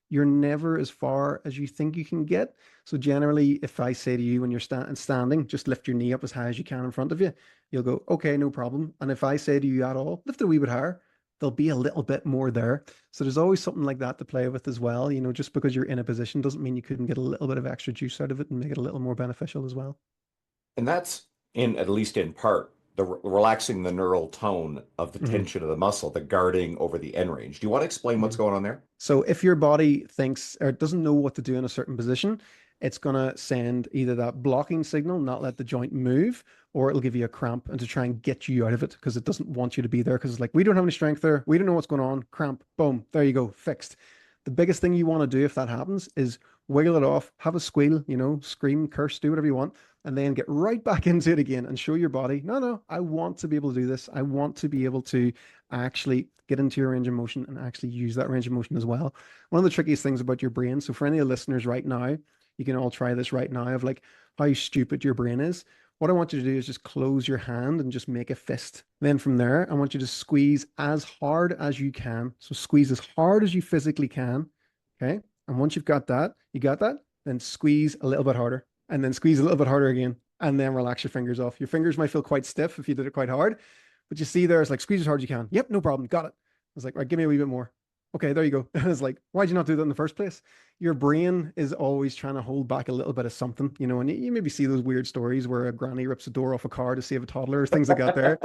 you're never as far as you think you can get. So generally, if I say to you when you're standing, just lift your knee up as high as you can in front of you, you'll go, okay, no problem. And if I say to you at all, lift it a wee bit higher, there'll be a little bit more there. So there's always something like that to play with as well. You know, just because you're in a position doesn't mean you couldn't get a little bit of extra juice out of it and make it a little more beneficial as well. And that's in at least in part the relaxing the neural tone of the Mhm. tension of the muscle, the guarding over the end range. Do you want to explain what's Mhm. going on there? So if your body thinks or doesn't know what to do in a certain position, it's going to send either that blocking signal, not let the joint move, or it'll give you a cramp and to try and get you out of it because it doesn't want you to be there because it's like, we don't have any strength there. We don't know what's going on. Cramp, boom, there you go, fixed. The biggest thing you want to do if that happens is wiggle it off, have a squeal, you know, scream, curse, do whatever you want, and then get right back into it again and show your body, no, no, I want to be able to do this. I want to be able to actually get into your range of motion and actually use that range of motion as well. One of the trickiest things about your brain, so for any of the listeners right now, you can all try this right now of like how stupid your brain is. What I want you to do is just close your hand and just make a fist. Then from there, I want you to squeeze as hard as you can. So squeeze as hard as you physically can. Okay. And once you've got that, you got that, then squeeze a little bit harder and then squeeze a little bit harder again. And then relax your fingers off. Your fingers might feel quite stiff if you did it quite hard, but you see there, it's like squeeze as hard as you can. Yep, no problem. Got it. I was like, right, give me a wee bit more. Okay, there you go. And it's like, why'd you not do that in the first place? Your brain is always trying to hold back a little bit of something, you know, and you maybe see those weird stories where a granny rips a door off a car to save a toddler, or things like that there.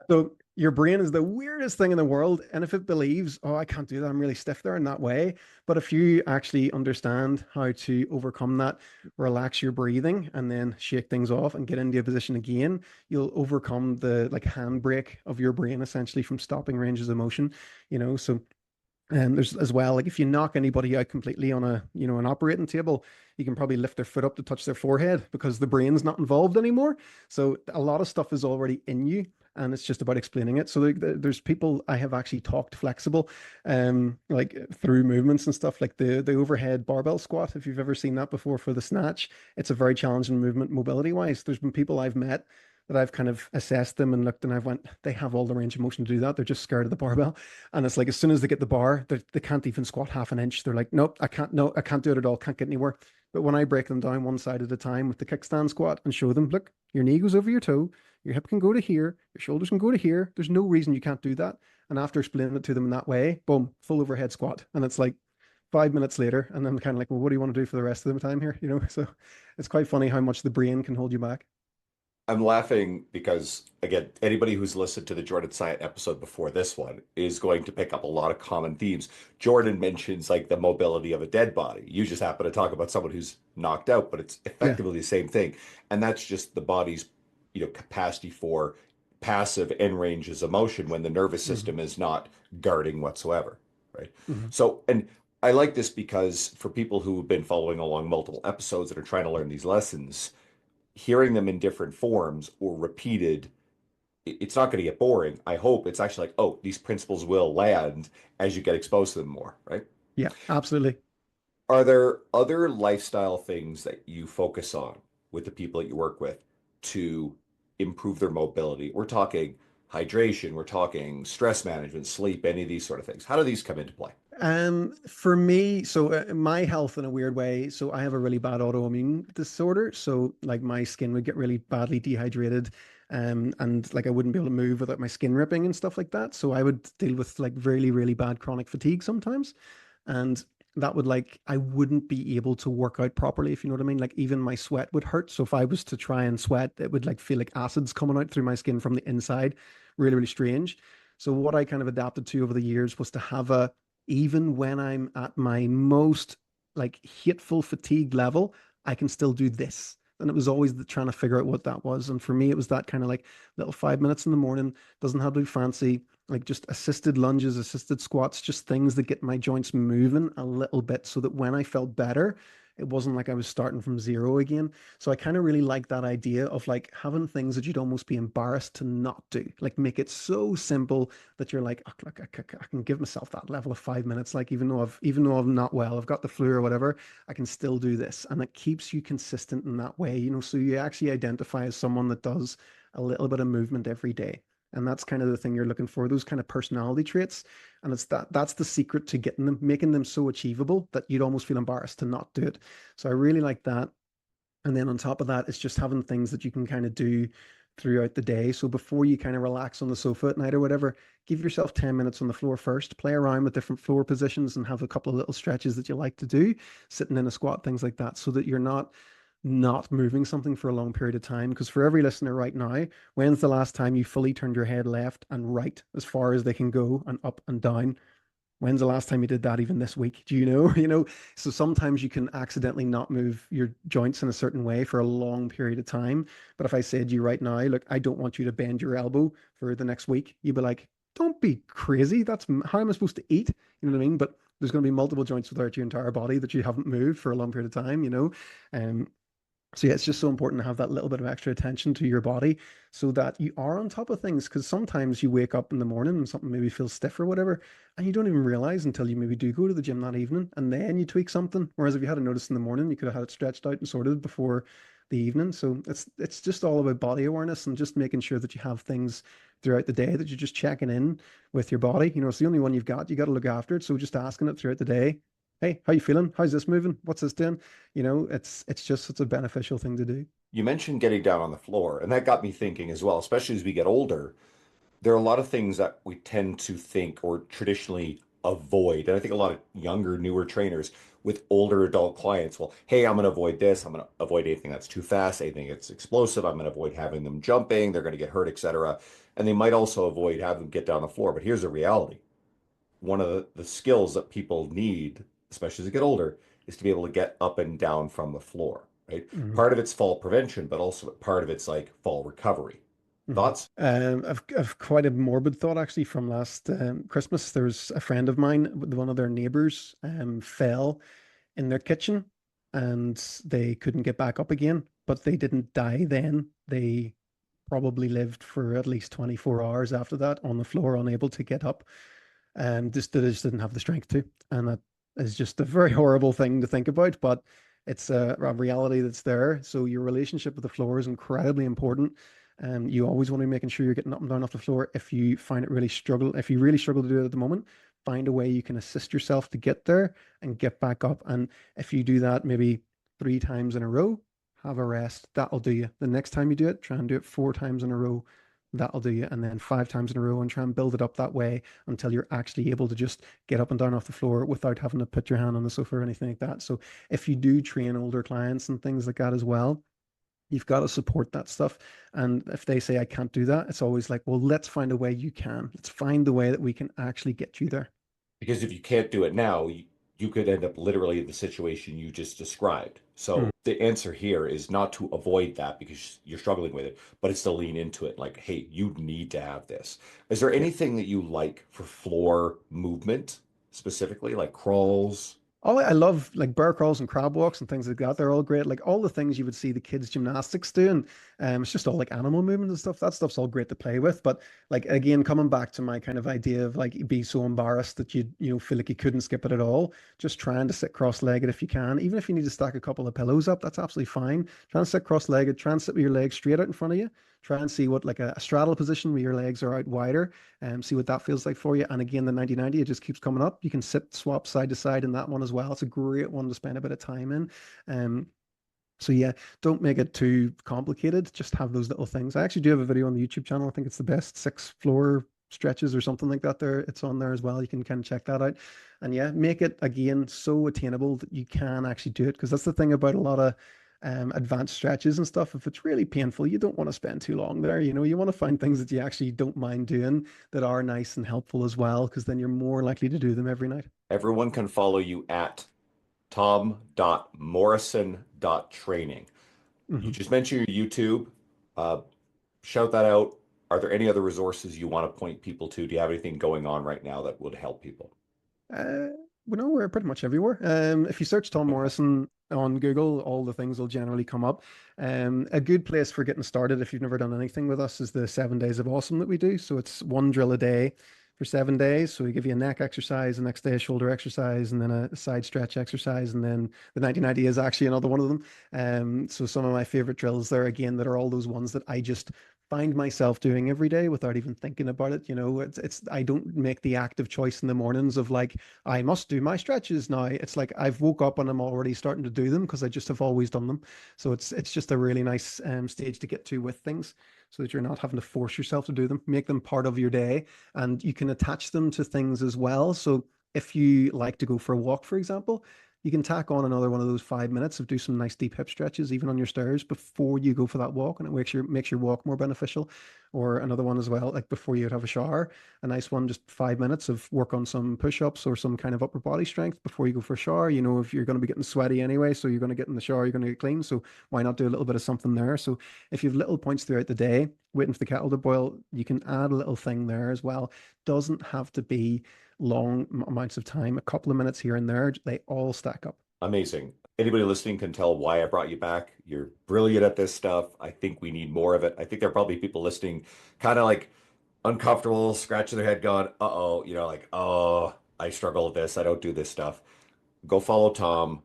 So your brain is the weirdest thing in the world. And if it believes, oh, I can't do that, I'm really stiff there in that way. But if you actually understand how to overcome that, relax your breathing and then shake things off and get into a position again, you'll overcome the like handbrake of your brain essentially from stopping ranges of motion, you know. So there's as well, like if you knock anybody out completely on a, you know, an operating table, you can probably lift their foot up to touch their forehead because the brain's not involved anymore. So a lot of stuff is already in you, and it's just about explaining it. So there's people I have actually talked flexible, like through movements and stuff, like the overhead barbell squat. If you've ever seen that before for the snatch, it's a very challenging movement mobility wise. There's been people I've met that I've kind of assessed them and looked and I've went, they have all the range of motion to do that. They're just scared of the barbell. And it's like, as soon as they get the bar, they can't even squat half an inch. They're like, nope, I can't, no, I can't do it at all. Can't get anywhere. But when I break them down one side at a time with the kickstand squat and show them, look, your knee goes over your toe, your hip can go to here, your shoulders can go to here. There's no reason you can't do that. And after explaining it to them in that way, boom, full overhead squat. And it's like 5 minutes later. And then kind of like, well, what do you want to do for the rest of the time here? You know, so it's quite funny how much the brain can hold you back. I'm laughing because, again, anybody who's listened to the Jordan Syatt episode before this one is going to pick up a lot of common themes. Jordan mentions like the mobility of a dead body. You just happen to talk about someone who's knocked out, but it's Yeah. effectively the same thing. And that's just the body's, capacity for passive end ranges of motion when the nervous Mhm. system is not guarding whatsoever, right? Mhm. So, and I like this because for people who have been following along multiple episodes that are trying to learn these lessons, hearing them in different forms or repeated, it's not going to get boring. I hope it's actually like, oh, these principles will land as you get exposed to them more, right? Yeah, absolutely. Are there other lifestyle things that you focus on with the people that you work with to improve their mobility? We're talking hydration, we're talking stress management, sleep, any of these sort of things. How do these come into play? For me, so my health in a weird way. So I have a really bad autoimmune disorder. So like my skin would get really badly dehydrated, and like I wouldn't be able to move without my skin ripping and stuff like that. So I would deal with like really, really bad chronic fatigue sometimes, and that would like I wouldn't be able to work out properly if you know what I mean. Like even my sweat would hurt. So if I was to try and sweat, it would like feel like acids coming out through my skin from the inside. Really, really strange. So what I kind of adapted to over the years was to have a even when I'm at my most like hateful fatigue level, I can still do this. And it was always trying to figure out what that was. And for me, it was that kind of like little 5 minutes in the morning, doesn't have to be fancy, like just assisted lunges, assisted squats, just things that get my joints moving a little bit so that when I felt better, it wasn't like I was starting from zero again. So I kind of really like that idea of like having things that you'd almost be embarrassed to not do, like make it so simple that you're like, oh, look, I can give myself that level of 5 minutes. Like even though I'm not well, I've got the flu or whatever, I can still do this, and it keeps you consistent in that way. You know, so you actually identify as someone that does a little bit of movement every day, and that's kind of the thing you're looking for. Those kind of personality traits, and it's that's the secret to getting them, making them so achievable that you'd almost feel embarrassed to not do it. So I really like that. And then on top of that, it's just having things that you can kind of do throughout the day. So before you kind of relax on the sofa at night or whatever, give yourself 10 minutes on the floor first, play around with different floor positions and have a couple of little stretches that you like to do, sitting in a squat, things like that, so that you're not moving something for a long period of time. Because for every listener right now, when's the last time you fully turned your head left and right as far as they can go and up and down? When's the last time you did that even this week? Do you know? So sometimes you can accidentally not move your joints in a certain way for a long period of time. But if I said to you right now, look, I don't want you to bend your elbow for the next week, you'd be like, don't be crazy. That's how am I supposed to eat? You know what I mean? But there's going to be multiple joints throughout your entire body that you haven't moved for a long period of time. Um, so yeah, it's just so important to have that little bit of extra attention to your body so that you are on top of things. Because sometimes you wake up in the morning and something maybe feels stiff or whatever, and you don't even realize until you maybe do go to the gym that evening, and then you tweak something. Whereas if you had a notice in the morning, you could have had it stretched out and sorted before the evening. So it's just all about body awareness and just making sure that you have things throughout the day that you're just checking in with your body. It's the only one you've got. You got to look after it. So just asking it throughout the day. Hey, how you feeling? How's this moving? What's this doing? It's just such a beneficial thing to do. You mentioned getting down on the floor, and that got me thinking as well, especially as we get older. There are a lot of things that we tend to think or traditionally avoid. And I think a lot of younger, newer trainers with older adult clients, well, hey, I'm going to avoid this. I'm going to avoid anything that's too fast, anything that's explosive. I'm going to avoid having them jumping. They're going to get hurt, etc. And they might also avoid having them get down on the floor. But here's the reality. One of the skills that people need, especially as they get older, is to be able to get up and down from the floor, right? Mhm. Part of it's fall prevention, but also part of it's like fall recovery. Mhm. Thoughts? I've quite a morbid thought actually from last Christmas. There's a friend of mine, one of their neighbors, fell in their kitchen and they couldn't get back up again, but they didn't die then. They probably lived for at least 24 hours after that on the floor, unable to get up. They just didn't have the strength to. And that is just a very horrible thing to think about, but it's a reality that's there. So your relationship with the floor is incredibly important. You always want to be making sure you're getting up and down off the floor. If you if you really struggle to do it at the moment, find a way you can assist yourself to get there and get back up. And if you do that maybe 3 times in a row, have a rest. That'll do you. The next time you do it, try and do it 4 times in a row. That'll do you. And then 5 times in a row and try and build it up that way until you're actually able to just get up and down off the floor without having to put your hand on the sofa or anything like that. So if you do train older clients and things like that as well, you've got to support that stuff. And if they say, I can't do that, it's always like, well, let's find a way you can. Let's find the way that we can actually get you there. Because if you can't do it now, you could end up literally in the situation you just described. Mm. So the answer here is not to avoid that because you're struggling with it, but it's to lean into it. Like, hey, you need to have this. Is there Yeah. anything that you like for floor movement specifically, like crawls? Oh, I love like bear crawls and crab walks and things like that. They're all great. Like all the things you would see the kids gymnastics doing. It's just all like animal movement and stuff. That stuff's all great to play with. But like again, coming back to my kind of idea of like be so embarrassed that you feel like you couldn't skip it at all. Just trying to sit cross-legged if you can. Even if you need to stack a couple of pillows up, that's absolutely fine. Try and sit cross-legged, try and sit with your legs straight out in front of you. Try and see what like a straddle position where your legs are out wider and see what that feels like for you. And again, the 90-90, it just keeps coming up. You can sit swap side to side in that one as well. It's a great one to spend a bit of time in. Um, so yeah, don't make it too complicated. Just have those little things. I actually do have a video on the YouTube channel. I think it's the best 6 floor stretches or something like that there. It's on there as well. You can kind of check that out. And yeah, make it again so attainable that you can actually do it. Because that's the thing about a lot of advanced stretches and stuff. If it's really painful, you don't want to spend too long there. You want to find things that you actually don't mind doing that are nice and helpful as well, because then you're more likely to do them every night. Everyone can follow you at tom.morrison.training. You Mhm. just mentioned your YouTube. Uh, Shout that out. Are there any other resources you want to point people to? Do you have anything going on right now that would help people? Uh, well, no, we're pretty much everywhere. If you search Tom Okay. Morrison on Google, all the things will generally come up. A good place for getting started if you've never done anything with us is the 7 days of awesome that we do. So it's one drill a day for 7 days. So we give you a neck exercise, the next day a shoulder exercise, and then a side stretch exercise, and then the 90-90 is actually another one of them. So some of my favorite drills there again that are all those ones that I just find myself doing every day without even thinking about it. You know, it's I don't make the active choice in the mornings of like I must do my stretches now. It's like I've woke up and I'm already starting to do them because I just have always done them. So it's just a really nice stage to get to with things, so that you're not having to force yourself to do them. Make them part of your day, and you can attach them to things as well. So if you like to go for a walk, for example, you can tack on another one of those 5 minutes of do some nice deep hip stretches, even on your stairs before you go for that walk, and it makes your walk more beneficial. Or another one as well, like before you'd have a shower, a nice one, just 5 minutes of work on some push-ups or some kind of upper body strength before you go for a shower. You know, if you're going to be getting sweaty anyway, so you're going to get in the shower, you're going to get clean. So why not do a little bit of something there? So if you have little points throughout the day, waiting for the kettle to boil, you can add a little thing there as well. Doesn't have to be long amounts of time, a couple of minutes here and there, they all stack up. Amazing. Anybody listening can tell why I brought you back. You're brilliant at this stuff. I think we need more of it. I think there are probably people listening kind of like uncomfortable, scratching their head, going, uh-oh, like, oh, I struggle with this. I don't do this stuff. Go follow Tom,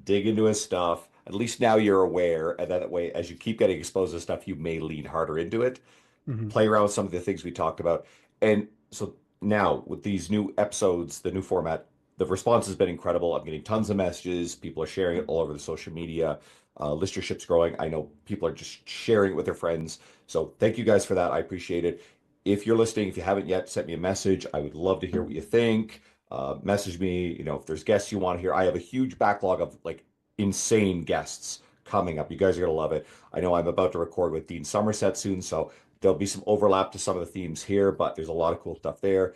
dig into his stuff. At least now you're aware. And that way, as you keep getting exposed to stuff, you may lean harder into it. Mm-hmm. Play around with some of the things we talked about. And so now with these new episodes, the new format, the response has been incredible. I'm getting tons of messages. People are sharing it all over the social media. Listenership's growing. I know people are just sharing it with their friends. So thank you guys for that. I appreciate it. If you're listening, if you haven't yet, send me a message. I would love to hear what you think. Message me, if there's guests you want to hear. I have a huge backlog of like insane guests coming up. You guys are going to love it. I know I'm about to record with Dean Somerset soon, so there'll be some overlap to some of the themes here, but there's a lot of cool stuff there.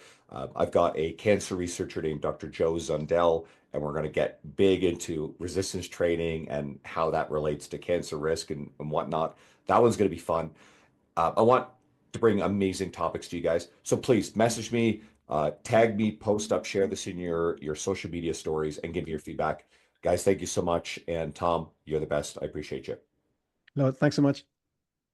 I've got a cancer researcher named Dr. Joe Zundel, and we're going to get big into resistance training and how that relates to cancer risk and whatnot. That one's going to be fun. I want to bring amazing topics to you guys. So please message me, tag me, post up, share this in your social media stories, and give me your feedback. Guys, thank you so much. And Tom, you're the best. I appreciate you. No, thanks so much.